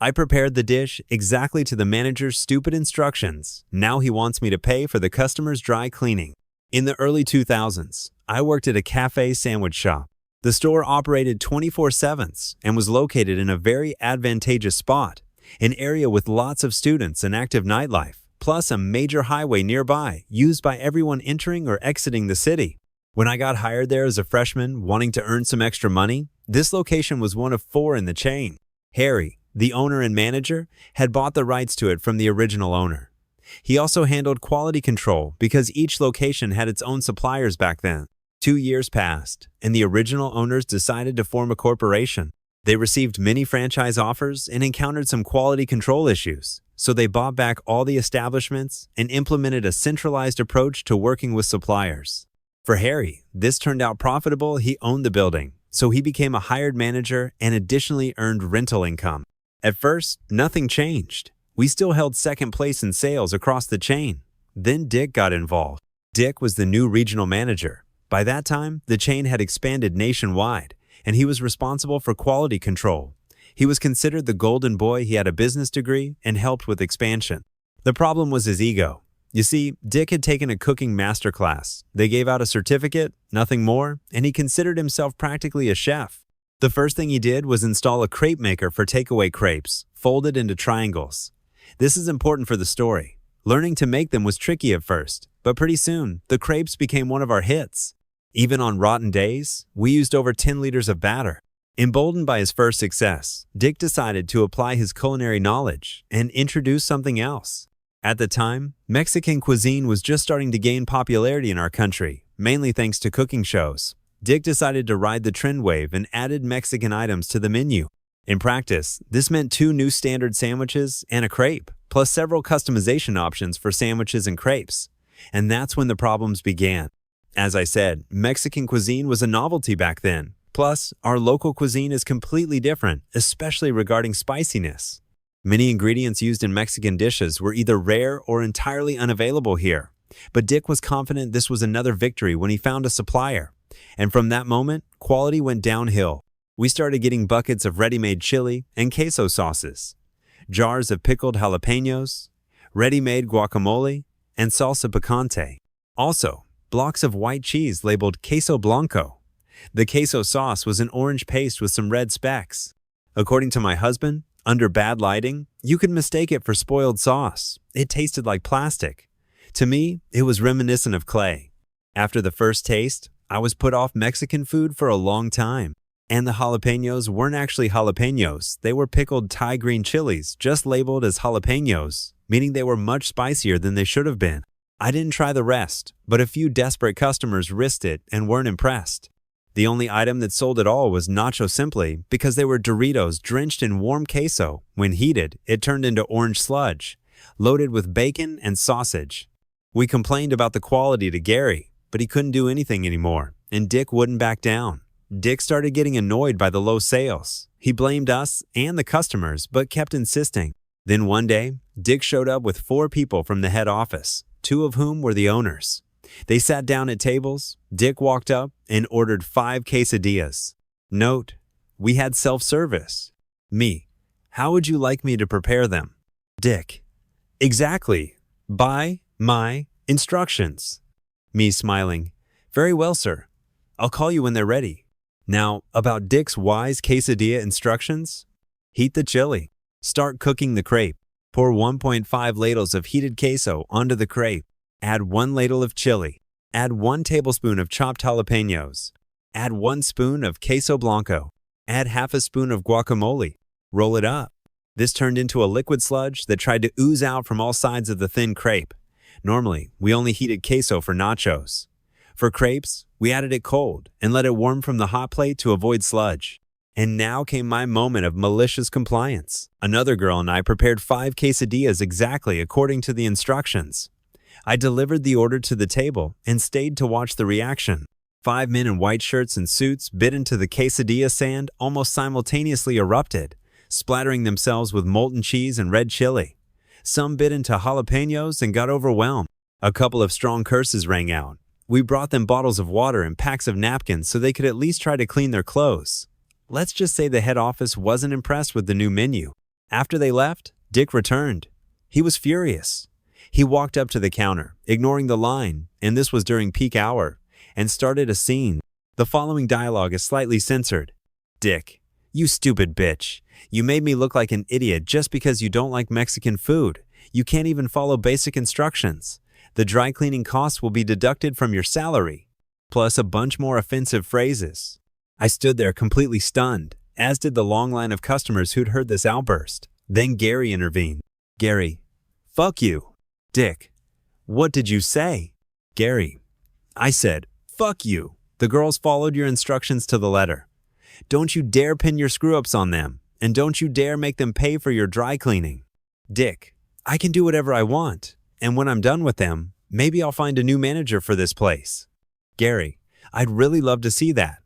I prepared the dish exactly to the manager's stupid instructions. Now he wants me to pay for the customer's dry cleaning. In the early 2000s, I worked at a cafe sandwich shop. The store operated 24/7 and was located in a very advantageous spot, an area with lots of students and active nightlife, plus a major highway nearby used by everyone entering or exiting the city. When I got hired there as a freshman wanting to earn some extra money, this location was one of 4 in the chain. Harry, the owner and manager, had bought the rights to it from the original owner. He also handled quality control because each location had its own suppliers back then. 2 years passed, and the original owners decided to form a corporation. They received many franchise offers and encountered some quality control issues, so they bought back all the establishments and implemented a centralized approach to working with suppliers. For Harry, this turned out profitable. He owned the building, so he became a hired manager and additionally earned rental income. At first, nothing changed. We still held second place in sales across the chain. Then Dick got involved. Dick was the new regional manager. By that time, the chain had expanded nationwide, and he was responsible for quality control. He was considered the golden boy. He had a business degree and helped with expansion. The problem was his ego. You see, Dick had taken a cooking masterclass. They gave out a certificate, nothing more, and he considered himself practically a chef. The first thing he did was install a crepe maker for takeaway crepes, folded into triangles. This is important for the story. Learning to make them was tricky at first, but pretty soon, the crepes became one of our hits. Even on rotten days, we used over 10 liters of batter. Emboldened by his first success, Dick decided to apply his culinary knowledge and introduce something else. At the time, Mexican cuisine was just starting to gain popularity in our country, mainly thanks to cooking shows. Dick decided to ride the trend wave and added Mexican items to the menu. In practice, this meant 2 new standard sandwiches and a crepe, plus several customization options for sandwiches and crepes. And that's when the problems began. As I said, Mexican cuisine was a novelty back then. Plus, our local cuisine is completely different, especially regarding spiciness. Many ingredients used in Mexican dishes were either rare or entirely unavailable here. But Dick was confident this was another victory when he found a supplier. And from that moment, quality went downhill. We started getting buckets of ready-made chili and queso sauces, jars of pickled jalapeños, ready-made guacamole, and salsa picante. Also, blocks of white cheese labeled queso blanco. The queso sauce was an orange paste with some red specks. According to my husband, under bad lighting, you could mistake it for spoiled sauce. It tasted like plastic. To me, it was reminiscent of clay. After the first taste, I was put off Mexican food for a long time. And the jalapeños weren't actually jalapeños. They were pickled Thai green chilies, just labeled as jalapeños, meaning they were much spicier than they should have been. I didn't try the rest, but a few desperate customers risked it and weren't impressed. The only item that sold at all was Nacho Simply because they were Doritos drenched in warm queso. When heated, it turned into orange sludge, loaded with bacon and sausage. We complained about the quality to Gary, but he couldn't do anything anymore, and Dick wouldn't back down. Dick started getting annoyed by the low sales. He blamed us and the customers, but kept insisting. Then one day, Dick showed up with 4 people from the head office, 2 of whom were the owners. They sat down at tables. Dick walked up and ordered 5 quesadillas. Note, we had self-service. Me, how would you like me to prepare them? Dick, exactly. By my instructions. Me smiling, very well, sir. I'll call you when they're ready. Now, about Dick's wise quesadilla instructions. Heat the chili. Start cooking the crepe. Pour 1.5 ladles of heated queso onto the crepe. Add 1 ladle of chili. Add 1 tablespoon of chopped jalapeños. Add 1 spoon of queso blanco. Add half a spoon of guacamole. Roll it up. This turned into a liquid sludge that tried to ooze out from all sides of the thin crepe. Normally, we only heated queso for nachos. For crepes, we added it cold and let it warm from the hot plate to avoid sludge. And now came my moment of malicious compliance. Another girl and I prepared 5 quesadillas exactly according to the instructions. I delivered the order to the table and stayed to watch the reaction. 5 men in white shirts and suits bit into the quesadilla sand almost simultaneously erupted, splattering themselves with molten cheese and red chili. Some bit into jalapeños and got overwhelmed. A couple of strong curses rang out. We brought them bottles of water and packs of napkins so they could at least try to clean their clothes. Let's just say the head office wasn't impressed with the new menu. After they left, Dick returned. He was furious. He walked up to the counter, ignoring the line, and this was during peak hour, and started a scene. The following dialogue is slightly censored. Dick, you stupid bitch. You made me look like an idiot just because you don't like Mexican food. You can't even follow basic instructions. The dry cleaning costs will be deducted from your salary. Plus a bunch more offensive phrases. I stood there completely stunned, as did the long line of customers who'd heard this outburst. Then Gary intervened. Gary, fuck you. Dick, what did you say? Gary, I said, fuck you. The girls followed your instructions to the letter. Don't you dare pin your screw-ups on them, and don't you dare make them pay for your dry cleaning. Dick, I can do whatever I want, and when I'm done with them, maybe I'll find a new manager for this place. Gary, I'd really love to see that.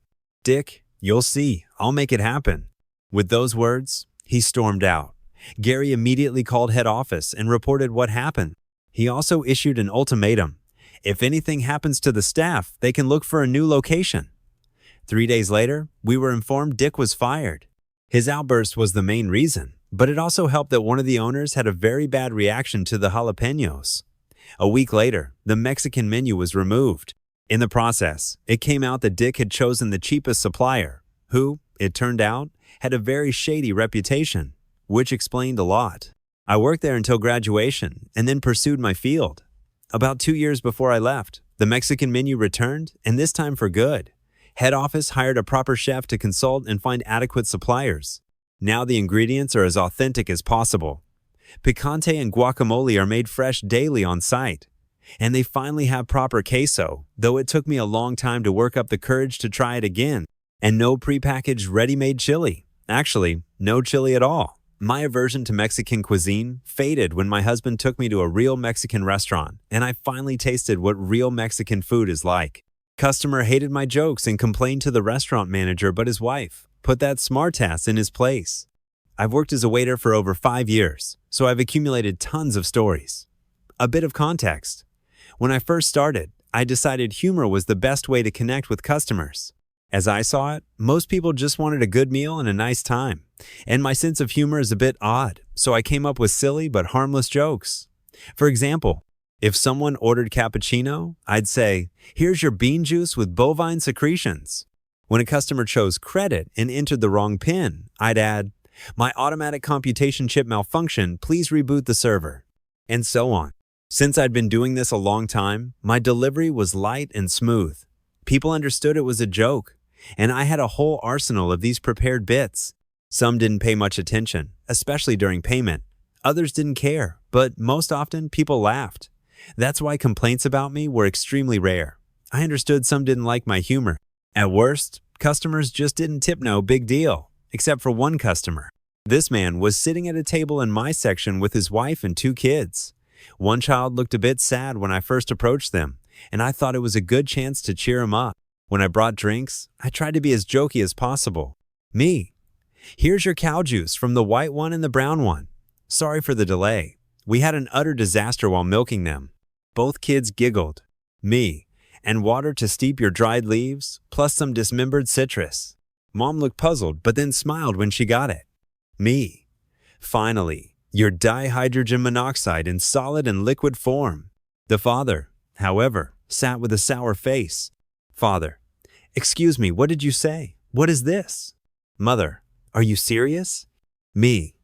Dick, you'll see, I'll make it happen. With those words, he stormed out. Gary immediately called head office and reported what happened. He also issued an ultimatum. If anything happens to the staff, they can look for a new location. 3 days later, we were informed Dick was fired. His outburst was the main reason, but it also helped that one of the owners had a very bad reaction to the jalapeños. A week later, the Mexican menu was removed. In the process, it came out that Dick had chosen the cheapest supplier, who, it turned out, had a very shady reputation, which explained a lot. I worked there until graduation and then pursued my field. About 2 years before I left, the Mexican menu returned, and this time for good. Head office hired a proper chef to consult and find adequate suppliers. Now the ingredients are as authentic as possible. Picante and guacamole are made fresh daily on site. And they finally have proper queso, though it took me a long time to work up the courage to try it again. And no prepackaged ready-made chili. Actually, no chili at all. My aversion to Mexican cuisine faded when my husband took me to a real Mexican restaurant, and I finally tasted what real Mexican food is like. Customer hated my jokes and complained to the restaurant manager, but his wife put that smartass in his place. I've worked as a waiter for over 5 years, so I've accumulated tons of stories. A bit of context. When I first started, I decided humor was the best way to connect with customers. As I saw it, most people just wanted a good meal and a nice time. And my sense of humor is a bit odd, so I came up with silly but harmless jokes. For example, if someone ordered cappuccino, I'd say, here's your bean juice with bovine secretions. When a customer chose credit and entered the wrong PIN, I'd add, my automatic computation chip malfunctioned, please reboot the server. And so on. Since I'd been doing this a long time, my delivery was light and smooth. People understood it was a joke, and I had a whole arsenal of these prepared bits. Some didn't pay much attention, especially during payment. Others didn't care, but most often people laughed. That's why complaints about me were extremely rare. I understood some didn't like my humor. At worst, customers just didn't tip no big deal, except for one customer. This man was sitting at a table in my section with his wife and 2 kids. One child looked a bit sad when I first approached them, and I thought it was a good chance to cheer him up. When I brought drinks, I tried to be as jokey as possible. Me, here's your cow juice from the white one and the brown one. Sorry for the delay. We had an utter disaster while milking them. Both kids giggled. Me, and water to steep your dried leaves, plus some dismembered citrus. Mom looked puzzled, but then smiled when she got it. Me, finally, your dihydrogen monoxide in solid and liquid form. The father, however, sat with a sour face. Father, excuse me, what did you say? What is this? Mother, are you serious? Me,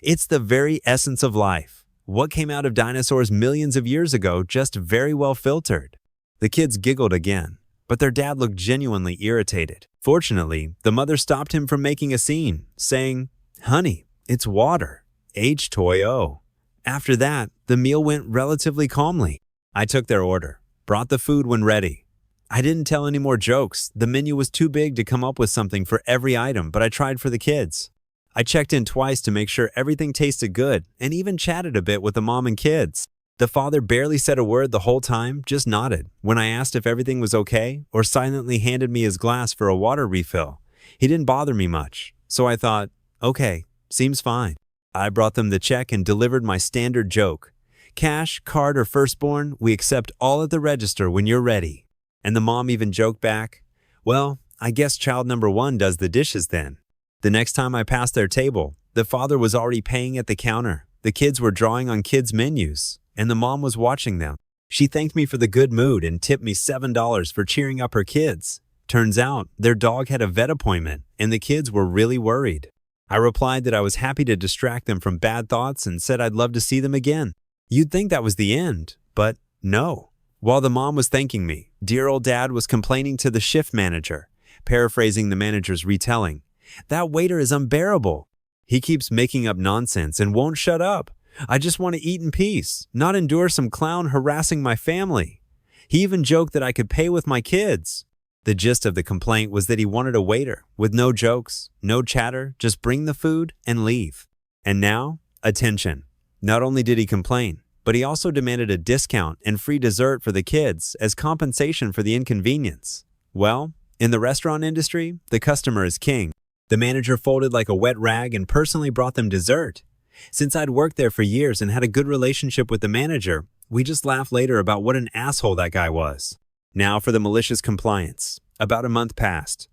it's the very essence of life. What came out of dinosaurs millions of years ago, just very well filtered. The kids giggled again, but their dad looked genuinely irritated. Fortunately, the mother stopped him from making a scene, saying, honey, it's water. H2O. After that, the meal went relatively calmly. I took their order, brought the food when ready. I didn't tell any more jokes. The menu was too big to come up with something for every item, but I tried for the kids. I checked in twice to make sure everything tasted good and even chatted a bit with the mom and kids. The father barely said a word the whole time, just nodded when I asked if everything was okay or silently handed me his glass for a water refill. He didn't bother me much, so I thought, okay, seems fine. I brought them the check and delivered my standard joke. Cash, card, or firstborn, we accept all at the register when you're ready. And the mom even joked back, well, I guess child number 1 does the dishes then. The next time I passed their table, The father was already paying at the counter. The kids were drawing on kids' menus, and the mom was watching them. She thanked me for the good mood and tipped me $7 for cheering up her kids. Turns out, their dog had a vet appointment, and the kids were really worried. I replied that I was happy to distract them from bad thoughts and said I'd love to see them again. You'd think that was the end, but no. While the mom was thanking me, dear old dad was complaining to the shift manager, paraphrasing the manager's retelling. That waiter is unbearable. He keeps making up nonsense and won't shut up. I just want to eat in peace, not endure some clown harassing my family. He even joked that I could pay with my kids. The gist of the complaint was that he wanted a waiter with no jokes, no chatter, just bring the food and leave. And now, attention. Not only did he complain, but he also demanded a discount and free dessert for the kids as compensation for the inconvenience. Well, in the restaurant industry, the customer is king. The manager folded like a wet rag and personally brought them dessert. Since I'd worked there for years and had a good relationship with the manager, we just laughed later about what an asshole that guy was. Now for the malicious compliance. About a month passed.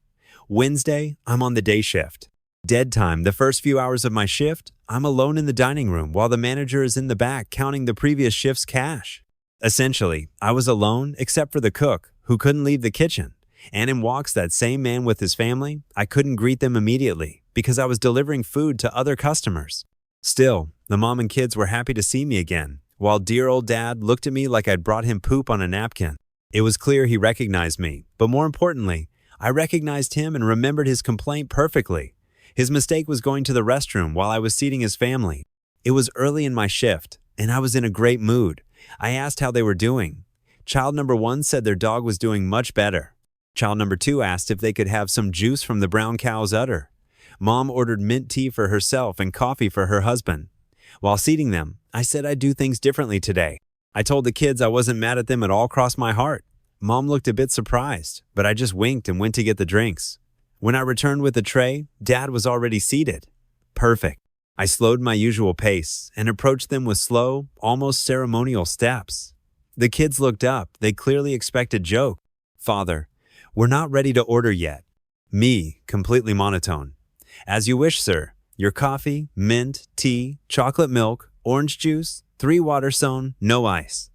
Wednesday, I'm on the day shift. Dead time, the first few hours of my shift, I'm alone in the dining room while the manager is in the back counting the previous shift's cash. Essentially, I was alone except for the cook, who couldn't leave the kitchen. And in walks that same man with his family. I couldn't greet them immediately because I was delivering food to other customers. Still, the mom and kids were happy to see me again, while dear old dad looked at me like I'd brought him poop on a napkin. It was clear he recognized me, but more importantly, I recognized him and remembered his complaint perfectly. His mistake was going to the restroom while I was seating his family. It was early in my shift, and I was in a great mood. I asked how they were doing. Child number 1 said their dog was doing much better. Child number 2 asked if they could have some juice from the brown cow's udder. Mom ordered mint tea for herself and coffee for her husband. While seating them, I said I'd do things differently today. I told the kids I wasn't mad at them at all crossed my heart. Mom looked a bit surprised, but I just winked and went to get the drinks. When I returned with the tray, Dad was already seated. Perfect. I slowed my usual pace and approached them with slow, almost ceremonial steps. The kids looked up. They clearly expected joke. Father, we're not ready to order yet. Me, completely monotone. As you wish, sir. Your coffee, mint, tea, chocolate milk, orange juice, 3 water sown, no ice.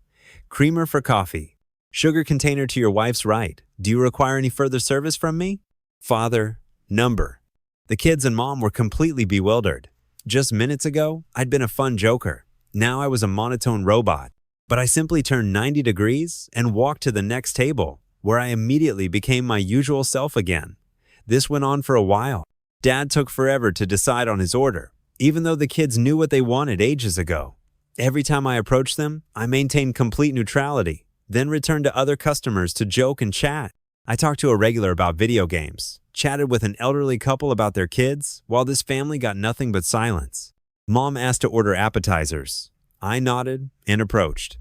Creamer for coffee. Sugar container to your wife's right. Do you require any further service from me? Father, number. The kids and mom were completely bewildered. Just minutes ago, I'd been a fun joker. Now I was a monotone robot. But I simply turned 90 degrees and walked to the next table, where I immediately became my usual self again. This went on for a while. Dad took forever to decide on his order, even though the kids knew what they wanted ages ago. Every time I approached them, I maintained complete neutrality, then returned to other customers to joke and chat. I talked to a regular about video games, chatted with an elderly couple about their kids, while this family got nothing but silence. Mom asked to order appetizers. I nodded and approached.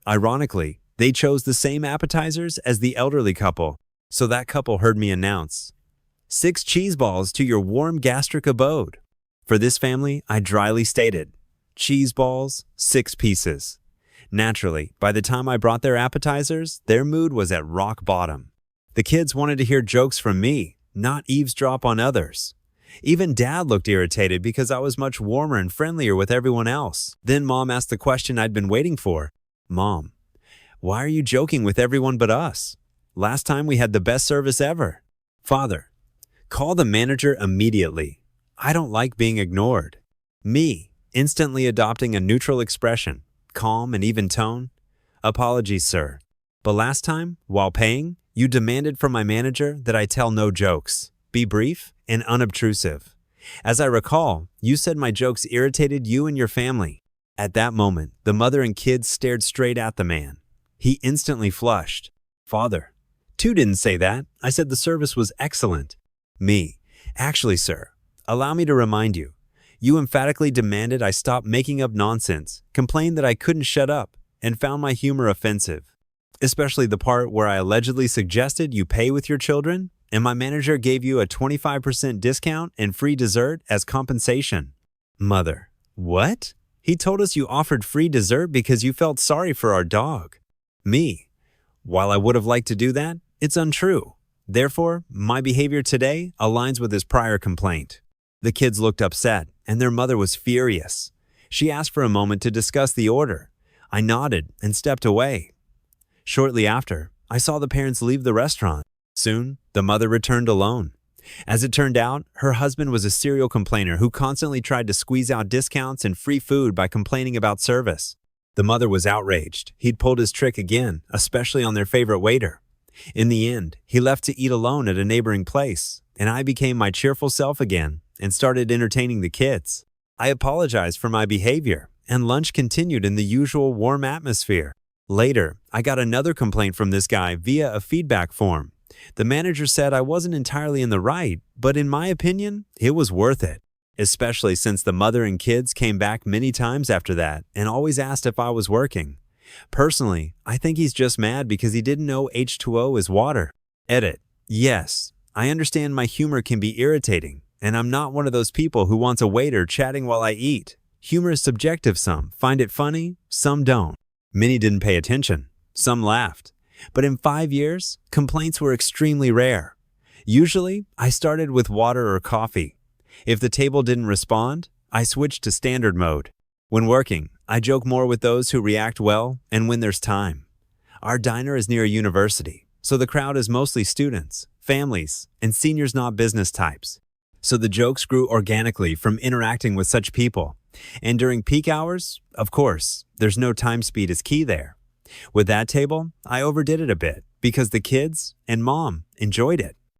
Ironically, they chose the same appetizers as the elderly couple, so that couple heard me announce, 6 cheese balls to your warm gastric abode. For this family, I dryly stated, cheese balls, 6 pieces. Naturally, by the time I brought their appetizers, their mood was at rock bottom. The kids wanted to hear jokes from me, not eavesdrop on others. Even Dad looked irritated because I was much warmer and friendlier with everyone else. Then Mom asked the question I'd been waiting for. Mom, why are you joking with everyone but us? Last time we had the best service ever. Father, call the manager immediately. I don't like being ignored. Me, instantly adopting a neutral expression, calm and even tone. Apologies, sir. But last time, while paying, you demanded from my manager that I tell no jokes, be brief and unobtrusive. As I recall, you said my jokes irritated you and your family. At that moment, the mother and kids stared straight at the man. He instantly flushed. Father, Tu didn't say that. I said the service was excellent. Me, actually, sir, allow me to remind you. You emphatically demanded I stop making up nonsense, complained that I couldn't shut up, and found my humor offensive. Especially the part where I allegedly suggested you pay with your children, and my manager gave you a 25% discount and free dessert as compensation. Mother, what? He told us you offered free dessert because you felt sorry for our dog. Me, while I would have liked to do that, it's untrue. Therefore, my behavior today aligns with his prior complaint. The kids looked upset, and their mother was furious. She asked for a moment to discuss the order. I nodded and stepped away. Shortly after, I saw the parents leave the restaurant. Soon, the mother returned alone. As it turned out, her husband was a serial complainer who constantly tried to squeeze out discounts and free food by complaining about service. The mother was outraged. He'd pulled his trick again, especially on their favorite waiter. In the end, he left to eat alone at a neighboring place, and I became my cheerful self again and started entertaining the kids. I apologized for my behavior, and lunch continued in the usual warm atmosphere. Later, I got another complaint from this guy via a feedback form. The manager said I wasn't entirely in the right, but in my opinion, it was worth it, especially since the mother and kids came back many times after that and always asked if I was working. Personally, I think he's just mad because he didn't know H2O is water. Edit. Yes, I understand my humor can be irritating, and I'm not one of those people who wants a waiter chatting while I eat. Humor is subjective. Some find it funny, some don't. Many didn't pay attention, some laughed. But in 5 years, complaints were extremely rare. Usually, I started with water or coffee. If the table didn't respond, I switched to standard mode. When working, I joke more with those who react well and when there's time. Our diner is near a university, so the crowd is mostly students, families, and seniors, not business types. So the jokes grew organically from interacting with such people. And during peak hours, of course, there's no time. Speed is key there. With that table, I overdid it a bit because the kids and mom enjoyed it.